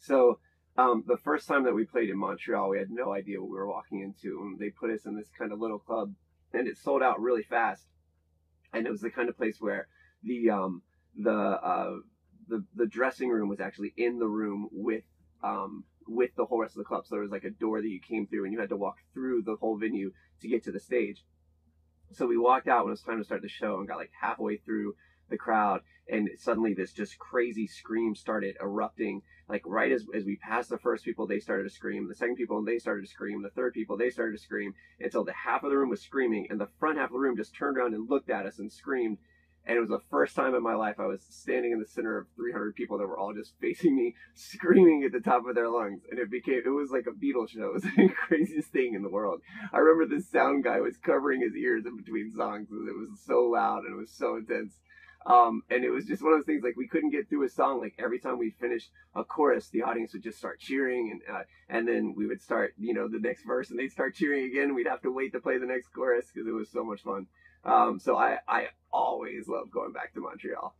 So the first time that we played in Montreal, we had no idea what we were walking into, and they put us in this kind of little club, and it sold out really fast. And it was the kind of place where the the uh, the dressing room was actually in the room with the whole rest of the club. So there was like a door that you came through, and you had to walk through the whole venue to get to the stage. So we walked out when it was time to start the show and got like halfway through the crowd, and suddenly this just crazy scream started erupting. Like right as we passed the first people, they started to scream. The second people, they started to scream. The third people, they started to scream, until the half of the room was screaming, and the front half of the room just turned around and looked at us and screamed. And it was the first time in my life I was standing in the center of 300 people that were all just facing me, screaming at the top of their lungs. And it was like a Beatles show. It was the craziest thing in the world. I remember this sound guy was covering his ears in between songs because it was so loud and it was so intense. And it was just one of those things, like we couldn't get through a song. Like every time we finished a chorus, the audience would just start cheering, and then we would start, the next verse, and they'd start cheering again. We'd have to wait to play the next chorus because it was so much fun. So I always love going back to Montreal.